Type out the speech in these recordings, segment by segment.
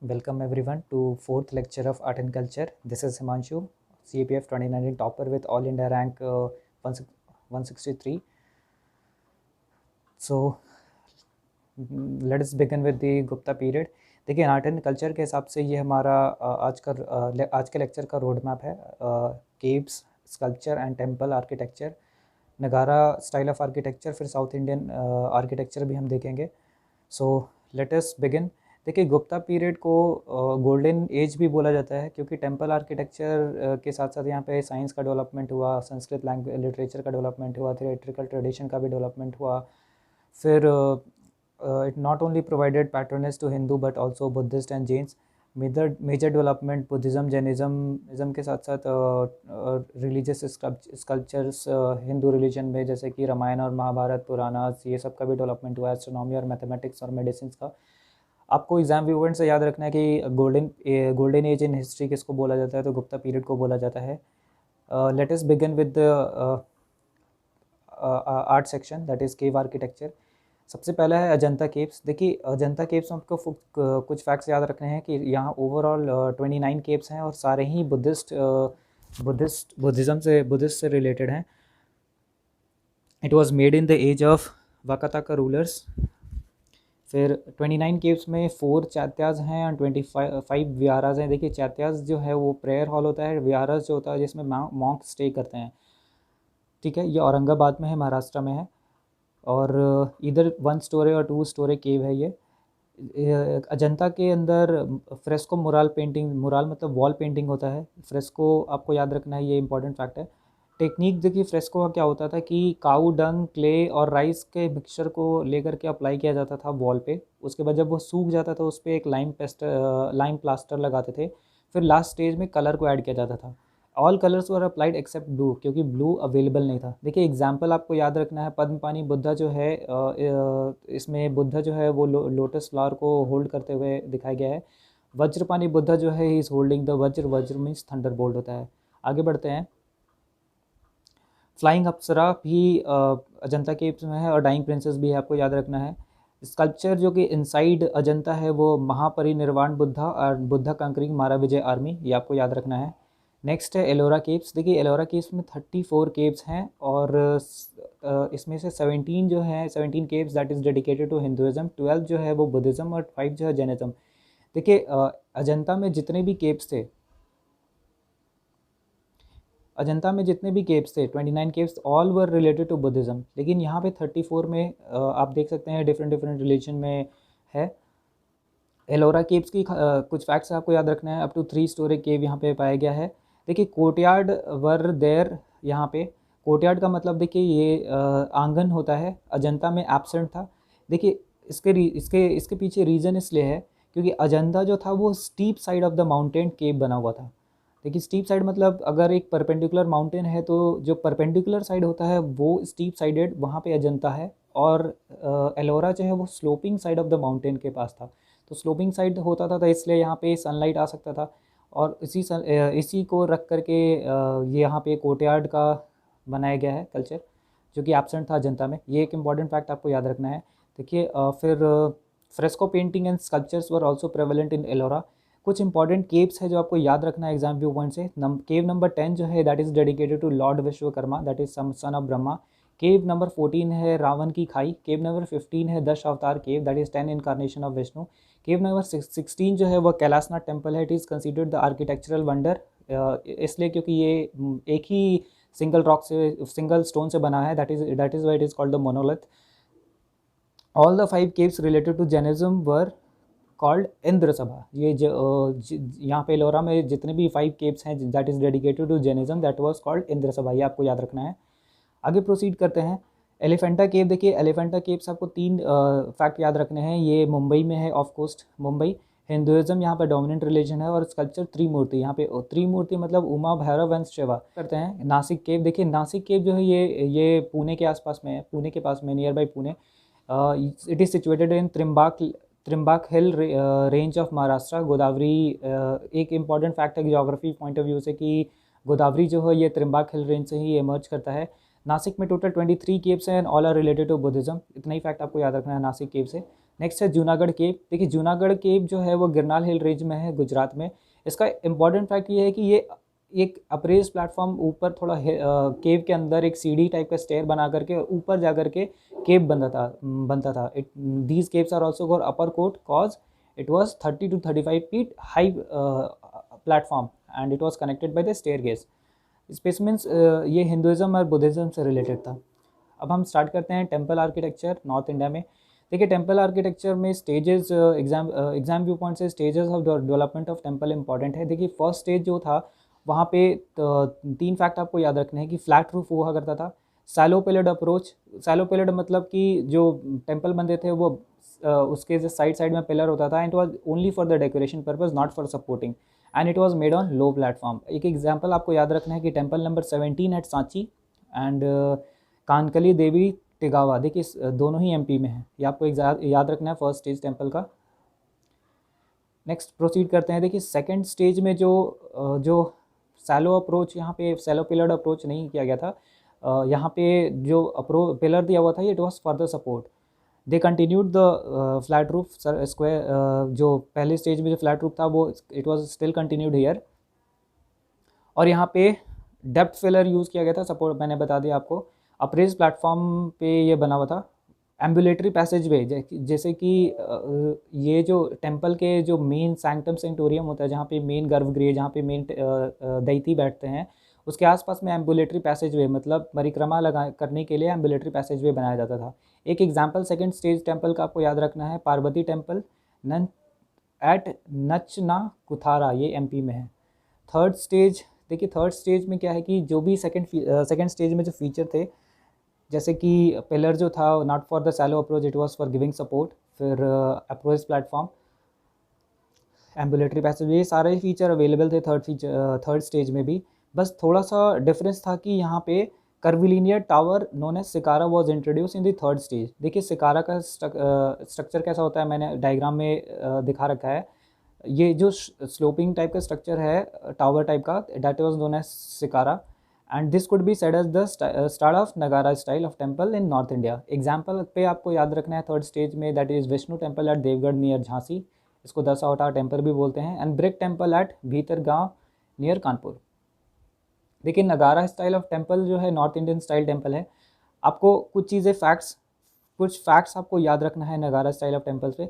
Welcome everyone to fourth lecture of Art and Culture. This is Himanshu, CAPF 2019 topper with All India rank 163. So let us begin with the Gupta period. देखिए art and culture के हिसाब से ये हमारा आज के lecture का road map है. Caves, sculpture and temple architecture, नगारा स्टाइल ऑफ आर्किटेक्चर, फिर साउथ इंडियन आर्किटेक्चर भी हम देखेंगे. So let us begin. देखिए गुप्ता पीरियड को गोल्डन एज भी बोला जाता है क्योंकि टेम्पल आर्किटेक्चर के साथ साथ यहाँ पे साइंस का डेवलपमेंट हुआ, संस्कृत लैंग्वेज लिटरेचर का डेवलपमेंट हुआ, थिएट्रिकल ट्रेडिशन का भी डेवलपमेंट हुआ. फिर it not only provided patronage to Hindu but also Buddhist and Jains. Major development Buddhism Jainism के साथ साथ रिलीजियस स्कल्पचर्स हिंदू रिलीजन में जैसे कि रामायण और महाभारत, पुराणास, ये सब का भी डेवलपमेंट हुआ. एस्ट्रोनॉमी और मैथमेटिक्स और मेडिसिन का. आपको एग्जाम व्यूवेंट से याद रखना है कि गोल्डन एज इन हिस्ट्री किसको बोला जाता है, तो गुप्ता पीरियड को बोला जाता है. Let us begin with art section, that is cave architecture. सबसे पहला है अजंता केव्स. देखिए अजंता केव्स में आपको कुछ फैक्ट्स याद रखने हैं कि यहाँ ओवरऑल 29 केव्स हैं और सारे ही बुद्धिस्ट से रिलेटेड हैं. It was made in the age of Vakataka rulers. फिर 29 केव्स में 4 चैत्याज हैं और 25 विहाराज हैं. देखिए चैत्याज जो है वो प्रेयर हॉल होता है, विहाराज जो होता है जिसमें मॉन्क स्टे करते हैं. ठीक है, ये औरंगाबाद में है, महाराष्ट्र में है. और इधर 1 स्टोरी और 2 स्टोरी केव है. ये अजंता के अंदर फ्रेस्को मुराल पेंटिंग, मुराल मतलब वॉल पेंटिंग होता है. फ्रेस्को आपको याद रखना है, ये इंपॉर्टेंट फैक्ट है. टेक्निक देखिए फ्रेस्को का क्या होता था कि काऊ डंग, क्ले और राइस के मिक्सचर को लेकर के अप्लाई किया जाता था वॉल पे. उसके बाद जब वो सूख जाता था उस पर एक लाइम प्लास्टर लगाते थे. फिर लास्ट स्टेज में कलर को ऐड किया जाता था. ऑल कलर्स वर अप्लाइड एक्सेप्ट ब्लू, क्योंकि ब्लू अवेलेबल नहीं था. देखिए एग्जाम्पल आपको याद रखना है, पद्मपानी बुद्धा जो है इसमें बुद्धा जो है वो लोटस फ्लावर को होल्ड करते हुए दिखाया गया है. वज्रपानी बुद्धा जो है ही इज़ होल्डिंग द वज्र मीन्स थंडर बोल्ट होता है. आगे बढ़ते हैं. फ्लाइंग अप्सरा भी अजंता केव्स में है और डाइंग प्रिंसेस भी है, आपको याद रखना है. स्कल्पचर जो कि इनसाइड अजंता है वो महापरिनिर्वाण बुद्धा और बुद्धा कंकरिंग मारा विजय आर्मी, ये आपको याद रखना है. नेक्स्ट है एलोरा केव्स. देखिए एलोरा केव्स में 34 केव्स हैं और इसमें से 17 जो है 17 caves that is dedicated to Hinduism, 12 जो है वो बुद्धिज़्म और 5 जो है जैनिज़्म. देखिए अजंता में जितने भी केव्स थे, 29 caves all were related to Buddhism. लेकिन यहाँ पे 34 में आप देख सकते हैं डिफरेंट रिलीजन में है. एलोरा केव्स की कुछ फैक्ट्स आपको याद रखना है. अप टू 3 स्टोरी केव यहाँ पे पाया गया है. देखिए कोर्टयार्ड वर देयर, यहाँ पे कोर्टयार्ड का मतलब देखिए ये आंगन होता है, अजंता में एब्सेंट था. देखिए इसके पीछे रीज़न इसलिए है क्योंकि अजंता जो था वो steep side of the mountain cave बना हुआ था. देखिए स्टीप साइड मतलब अगर एक परपेंडिकुलर माउंटेन है तो जो परपेंडिकुलर साइड होता है वो स्टीप साइडेड, वहाँ पे अजंता है. और एलोरा जो है वो sloping side of the mountain के पास था. तो स्लोपिंग साइड होता था तो इसलिए यहाँ पे सनलाइट आ सकता था. और इसी को रख करके ये यहाँ पे कोर्टयार्ड का बनाया गया है कल्चर, जो कि एब्सेंट था अजंता में. ये एक इम्पॉर्टेंट फैक्ट आपको याद रखना है. देखिए फिर fresco painting and sculptures were also prevalent in Ellora. कुछ इंपॉर्टेंट केव्स है जो आपको याद रखना है एग्जाम व्यू पॉइंट से. केव नंबर 10 जो है that is dedicated to lord Vishwakarma, that is son of Brahma. Cave number 14 है रावण की खाई. केव नंबर 15 है 10 avatar cave, that is 10 incarnation of Vishnu. Cave number 16 जो है वह कैलाशनाथ टेम्पल है. It is considered the architectural wonder, इसलिए क्योंकि ये एक ही सिंगल स्टोन से बना है, that is why it is called the monolith. All the 5 caves related to Jainism were called Indra Sabha. ये यहाँ पे एलोरा में जितने भी 5 केव्स हैं that is dedicated to Jainism, that was called Indra Sabha, ये आपको याद रखना है. आगे प्रोसीड करते हैं. एलिफेंटा केव. देखिए एलिफेंटा केव्स आपको 3 फैक्ट याद रखने हैं. ये मुंबई में है, ऑफ कोस्ट मुंबई. हिंदुज़म यहाँ पर डोमिनेंट रिलीजन है. और स्कल्पचर त्रिमूर्ति, यहाँ पे त्रिमूर्ति मतलब उमा, भैरव एंड शिवा. करते हैं नासिक केव. देखिए नासिक केव जो है ये पुणे के आसपास में है, पुणे के पास में, near by Pune. It is situated in Trimbak hill range of Maharashtra. Godavari एक इम्पॉर्टेंट फैक्ट है ज्योग्राफी पॉइंट ऑफ व्यू से कि गोदावरी जो है ये त्रिम्बाक हिल रेंज से ही एमर्ज करता है. नासिक में टोटल 23 केव्स हैं and all are related to Buddhism. इतना ही फैक्ट आपको याद रखना है नासिक केव से. नेक्स्ट है जूनागढ़ केव। देखिए जूनागढ़ केव जो है वो गिरनार हिल रेंज में है गुजरात में। इसका इम्पॉर्टेंट फैक्ट ये है कि ये एक अप्रेज प्लेटफॉर्म ऊपर थोड़ा केव के अंदर एक सीढ़ी टाइप का स्टेयर बना करके ऊपर जा करके केव बनता था। These caves are also called Uparkot cause it was 30 to 35 feet high platform and it was connected by the staircase. Specimens ये हिंदुज़म और बुद्धिज़्म से रिलेटेड था। अब हम स्टार्ट करते हैं टेम्पल आर्किटेक्चर नॉर्थ इंडिया में। देखिए टेम्पल आर्किटेक्चर में स्टेजेस एग्जाम व्यू पॉइंट से stages of development of temple important है। देखिए फर्स्ट स्टेज जो था वहाँ पे 3 फैक्ट आपको याद रखने हैं कि फ्लैट रूफ हुआ करता था, cella pillared approach. Cella pillared मतलब कि जो टेम्पल बनते थे वो उसके साइड साइड में पिलर होता था, and it was only for the decoration purpose not for supporting, and it was made on low platform. एक एग्जांपल आपको याद रखना है कि temple number 17 at Sanchi and Kankali Devi Tigawa, देखिए दोनों ही एमपी में है। ये आपको याद रखना है फर्स्ट स्टेज टेम्पल का। नेक्स्ट प्रोसीड करते हैं। देखिए सेकंड स्टेज में जो सैलो अप्रोच, यहाँ पे सैलो पिलर्ड अप्रोच नहीं किया गया था। यहाँ पे जो पिलर दिया हुआ था it was for the support. They continued the flat roof square. जो पहले स्टेज में जो फ्लैट रूफ था वो it was still continued here. और यहाँ पे डेप्थ फिलर यूज़ किया गया था, सपोर्ट मैंने बता दिया आपको। अप्रेज प्लेटफॉर्म पे ये बना हुआ था। एम्बुलेटरी पैसेज वे, जैसे कि ये जो टेम्पल के जो मेन सैंक्टम सेंटोरियम होता है, जहाँ पे मेन गर्भगृह, जहाँ पे मेन दैती बैठते हैं, उसके आसपास में एम्बुलेटरी पैसेज वे मतलब परिक्रमा लगा करने के लिए एम्बुलेटरी पैसेज वे बनाया जाता था। एक एग्जाम्पल सेकेंड स्टेज टेम्पल का आपको याद रखना है, पार्वती टेम्पल एट नचना कुथारा, ये एमपी में है। थर्ड स्टेज, देखिए थर्ड स्टेज में क्या है कि जो भी सेकेंड स्टेज में जो फीचर थे, जैसे कि पिलर जो था not for the cella approach it was for giving support, फिर अप्रोच प्लेटफॉर्म, एम्बुलेटरी पैसेज, ये सारे फीचर अवेलेबल थे थर्ड स्टेज में भी। बस थोड़ा सा डिफरेंस था कि यहाँ पे curvilinear tower known as shikhara was introduce in the third stage. देखिए सिकारा का स्ट्रक्चर कैसा होता है, मैंने डायग्राम में दिखा रखा है। ये जो स्लोपिंग टाइप का स्ट्रक्चर है टावर टाइप का, that was known as shikhara, and this could be said as the start of Nagara style of temple in north India. Example पे आपको याद रखना है थर्ड स्टेज में, that is Vishnu temple at Deogarh near Jhansi, इसको दशावतार टेम्पल भी बोलते हैं, and brick temple at Bhitargaon near Kanpur. देखिए नगारा स्टाइल ऑफ टेम्पल जो है नॉर्थ इंडियन स्टाइल टेम्पल है। आपको कुछ फैक्ट्स आपको याद रखना है नगारा स्टाइल ऑफ टेम्पल पे।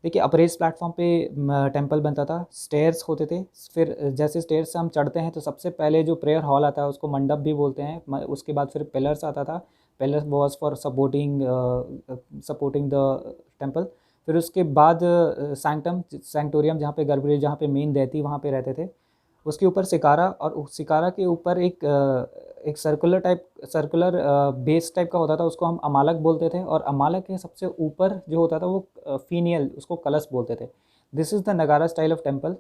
देखिए अप्रेज प्लेटफॉर्म पे टेम्पल बनता था, स्टेयर्स होते थे, फिर जैसे स्टेयर्स से हम चढ़ते हैं तो सबसे पहले जो प्रेयर हॉल आता है उसको मंडप भी बोलते हैं, उसके बाद फिर पिलर्स आता था, pillars was for supporting the temple. फिर उसके बाद सैंक्टोरियम जहाँ पे गर्भगृह, जहाँ पे मेन दैती वहाँ पे रहते थे, उसके ऊपर सिकारा, और सिकारा के ऊपर एक सर्कुलर बेस टाइप का होता था, उसको हम अमालक बोलते थे, और अमालक के सबसे ऊपर जो होता था वो फीनियल, उसको कलश बोलते थे। दिस इज़ द नगारा स्टाइल ऑफ टेम्पल।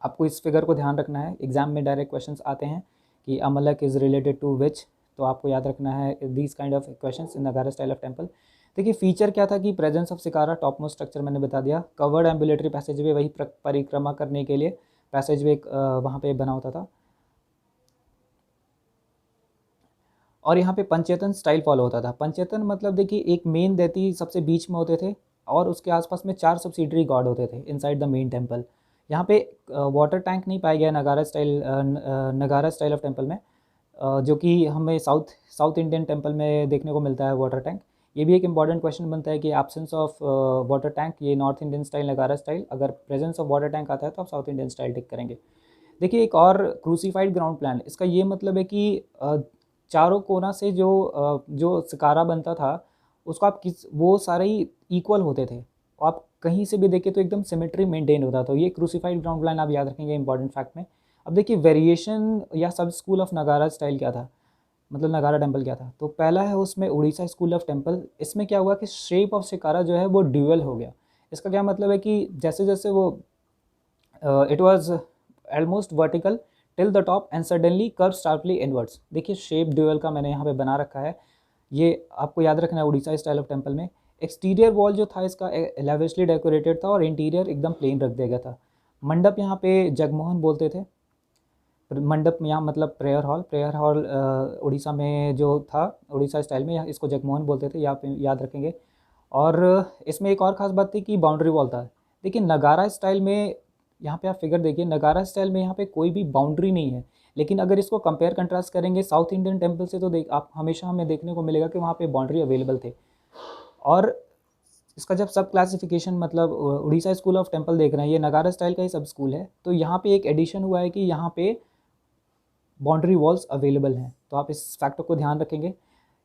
आपको इस फिगर को ध्यान रखना है, एग्जाम में डायरेक्ट क्वेश्चंस आते हैं कि amalaka is related to which, तो आपको याद रखना है these kind of questions in Nagara style of temple. देखिए फीचर क्या था कि presence of shikhara, top most structure मैंने बता दिया, कवर्ड एम्बुलेटरी पैसेज वे, वही परिक्रमा करने के लिए पैसेज वे वहाँ पे बना होता था, और यहाँ पे पंचेतन स्टाइल फॉलो होता था। पंचेतन मतलब देखिए एक मेन दैती सबसे बीच में होते थे, और उसके आसपास में 4 सब्सिडरी गॉड होते थे इनसाइड द मेन टेम्पल। यहाँ पे वाटर टैंक नहीं पाया गया नगारा स्टाइल ऑफ टेम्पल में, जो कि हमें साउथ इंडियन टेम्पल में देखने को मिलता है वाटर टैंक। ये भी एक इंपॉर्टेंट क्वेश्चन बनता है कि एब्सेंस ऑफ वाटर टैंक, ये नॉर्थ इंडियन स्टाइल नगारा स्टाइल, अगर प्रेजेंस ऑफ वाटर टैंक आता है तो आप साउथ इंडियन स्टाइल टिक करेंगे। देखिए एक और क्रूसीफाइड ग्राउंड प्लान, इसका ये मतलब है कि चारों कोना से जो सिकारा बनता था उसको आप वो सारे ही इक्वल होते थे, आप कहीं से भी देखें तो एकदम सिमेट्री मेंटेन होता था। तो ये क्रूसीफाइड ग्राउंड प्लान आप याद रखेंगे इंपॉर्टेंट फैक्ट में। अब देखिए वेरिएशन या सब स्कूल ऑफ नगारा स्टाइल क्या था, मतलब नगारा टेम्पल क्या था। तो पहला है उसमें उड़ीसा स्कूल ऑफ टेम्पल। इसमें क्या हुआ कि शेप ऑफ सिकारा जो है वो ड्यूअल हो गया। इसका क्या मतलब है कि जैसे जैसे वो it was almost vertical till the top and suddenly curve sharply inwards. देखिए शेप ड्यूअल का मैंने यहाँ पे बना रखा है, ये आपको याद रखना है उड़ीसा स्टाइल ऑफ टेम्पल में। एक्सटीरियर वॉल जो था इसका लेविशली डेकोरेटेड था, और इंटीरियर एकदम प्लेन रख दिया गया था। मंडप यहाँ पे जगमोहन बोलते थे, मंडप यहाँ मतलब प्रेयर हॉल उड़ीसा में जो था उड़ीसा स्टाइल में, इसको जगमोहन बोलते थे, यहाँ पे याद रखेंगे। और इसमें एक और ख़ास बात थी कि बाउंड्री वॉल था। देखिए नगारा स्टाइल में, यहाँ पे आप फिगर देखिए, नगारा स्टाइल में यहाँ पे कोई भी बाउंड्री नहीं है, लेकिन अगर इसको कंपेयर कंट्रास्ट करेंगे साउथ इंडियन टेम्पल से तो देख आप हमेशा हमें देखने को मिलेगा कि वहाँ पे बाउंड्री अवेलेबल थे। और इसका जब सब क्लासिफिकेशन मतलब उड़ीसा स्कूल ऑफ टेम्पल देख रहे हैं, ये नगारा स्टाइल का ही सब स्कूल है, तो यहाँ पे एक एडिशन हुआ है कि यहाँ पे बाउंड्री वॉल्स अवेलेबल हैं, तो आप इस फैक्टर को ध्यान रखेंगे।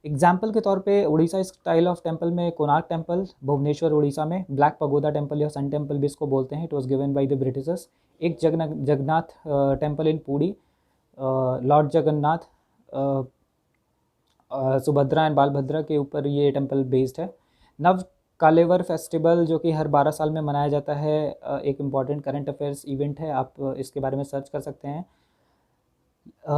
एग्जाम्पल के तौर पे उड़ीसा स्टाइल ऑफ टेम्पल में कोणार्क टेम्पल भुवनेश्वर उड़ीसा में, ब्लैक पगोदा टेम्पल या सन टेम्पल भी इसको बोलते हैं, it was given by the Britishers. एक Jagannath temple in Puri, Lord Jagannath Subhadra and Balabhadra के ऊपर ये टेम्पल बेस्ड है। नव कालेवर फेस्टिवल जो कि हर 12 साल में मनाया जाता है, एक इम्पॉर्टेंट करंट अफेयर्स इवेंट है, आप इसके बारे में सर्च कर सकते हैं।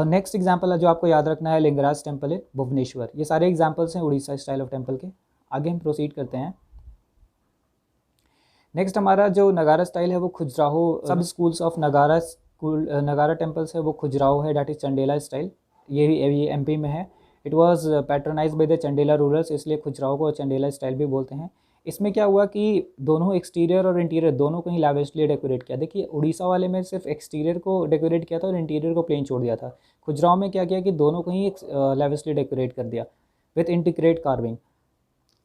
नेक्स्ट एग्जाम्पल है जो आपको याद रखना है, लिंगराज टेम्पल है भुवनेश्वर। ये सारे एग्जाम्पल्स हैं उड़ीसा स्टाइल ऑफ टेम्पल के। आगे हम प्रोसीड करते हैं। नेक्स्ट हमारा जो नगारा स्टाइल है वो Khajuraho sub schools of Nagara school Nagara temples है वो खुजराहो है, डैट इज़ चंडेला स्टाइल। ये एमपी में है। It was patronize by the Chandela rulers, इसलिए खुजराहो को चंडेला स्टाइल भी बोलते हैं। इसमें क्या हुआ कि दोनों एक्सटीरियर और इंटीरियर दोनों को ही लैविशली डेकोरेट किया। देखिए उड़ीसा वाले में सिर्फ एक्सटीरियर को डेकोरेट किया था और इंटीरियर को प्लेन छोड़ दिया था। खुजराहो में क्या किया कि दोनों को ही लैविशली डेकोरेट कर दिया विथ इंटीग्रेट कार्विंग।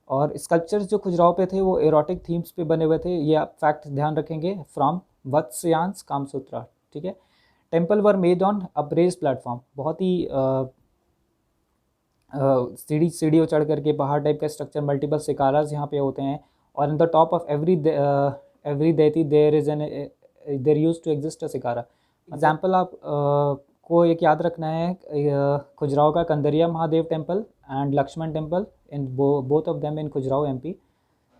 और स्कल्पचर्स जो खुजराहो पे थे वो एरोटिक थीम्स पे बने हुए थे, ये आप फैक्ट ध्यान रखेंगे, फ्रॉम वत्स्यांश कामसूत्रा। ठीक है। Temple were made on apprise platform, बहुत ही सीढ़ियों चढ़ करके पहाड़ टाइप का स्ट्रक्चर, मल्टीपल सिकारास यहाँ पे होते हैं, और in the top of every deity there use to exist a shikhara. Example आप को एक याद रखना है, खुजराहो का Kandariya Mahadev temple and Lakshman temple in both of them in Khajuraho MP.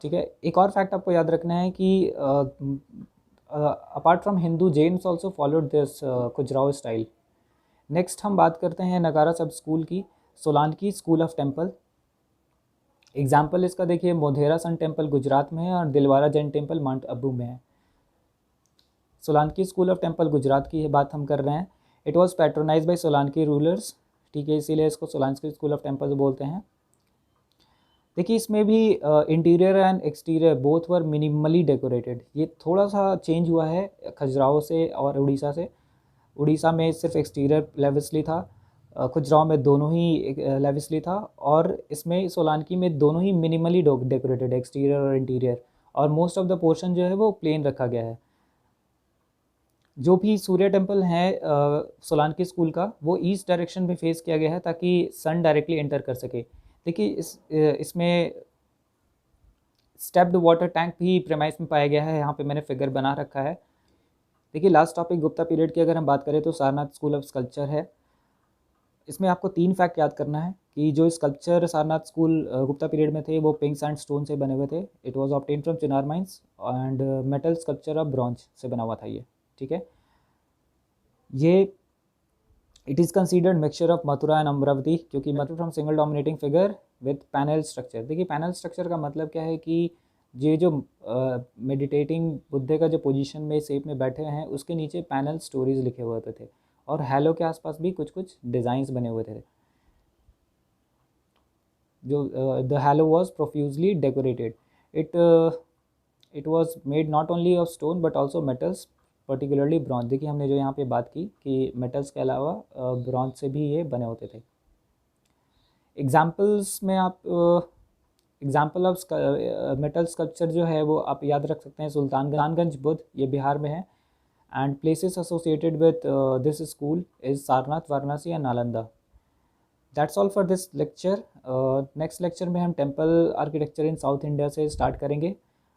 ठीक है। एक और फैक्ट आपको याद रखना है कि apart from Hindu, Jains also followed this Khajuraho style. Next हम बात करते हैं नगारा सब स्कूल की, Solanki school of temple. Example इसका देखिए, मोधेरा सन टेम्पल गुजरात में है और दिलवारा जैन टेम्पल माउंट अबू में है। Solanki school of temple Gujarat की बात हम कर रहे हैं। It was patronize by Solanki rulers. ठीक है, इसीलिए इसको सोलांकी स्कूल ऑफ टेम्पल बोलते हैं। देखिए इसमें भी interior and exterior both were minimally decorated. ये थोड़ा सा चेंज हुआ है खजुराहो से और उड़ीसा से। उड़ीसा में सिर्फ एक्सटीरियर लेविशली था, खुजराहो में दोनों ही लेविशली था, और इसमें सोलांकी में दोनों ही मिनिमली डेकोरेटेड, एक्सटीरियर और इंटीरियर, और मोस्ट ऑफ द पोर्शन जो है वो प्लेन रखा गया है। जो भी सूर्य टेम्पल है सोलांकी स्कूल का, वो ईस्ट डायरेक्शन में फेस किया गया है ताकि सन डायरेक्टली एंटर कर सके। देखिए इसमें स्टेप्ड वाटर टैंक भी प्रेमाइस में पाया गया है, यहाँ पे मैंने फिगर बना रखा है। देखिए लास्ट टॉपिक गुप्ता पीरियड की अगर हम बात करें तो सारनाथ स्कूल ऑफ स्कल्पचर है। इसमें आपको 3 फैक्ट याद करना है कि जो sculpture Sarnath school Gupta period में थे वो पिंक सैंड स्टोन से बने हुए थे। It was obtain from Chinar mines and metal sculpture of bronze से बना हुआ था ये। ठीक है। ये it is considered mixture of Mathura and Amravati, क्योंकि Mathura from single dominating figure with panel structure. देखिए पैनल स्ट्रक्चर का मतलब क्या है कि ये जो मेडिटेटिंग बुद्ध का जो पोजीशन में शेप में बैठे हैं उसके नीचे पैनल स्टोरीज लिखे हुए होते थे, और हैलो के आसपास भी कुछ कुछ डिज़ाइंस बने हुए थे। जो the hello was profusely decorated. It was made not only of stone but also metals, particularly bronze. देखिए हमने जो यहाँ पे बात की कि मेटल्स के अलावा ब्रॉन्ज से भी ये बने होते थे। एग्जाम्पल्स में आप एग्जाम्पल ऑफ मेटल स्कल्पचर जो है वो आप याद रख सकते हैं, सुल्तानगंज बुद्ध, ये बिहार में है, and places associated with this school is Sarnath, Varanasi and Nalanda. That's all for this lecture. Next lecture में हम टेम्पल आर्किटेक्चर इन साउथ इंडिया से स्टार्ट करेंगे।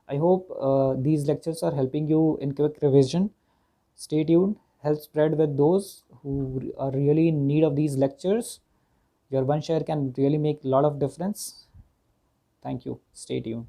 I hope these lectures are helping you in quick revision. Stay tuned. Help spread with those who are really in need of these lectures. Your one share can really make a lot of difference. Thank you. Stay tuned.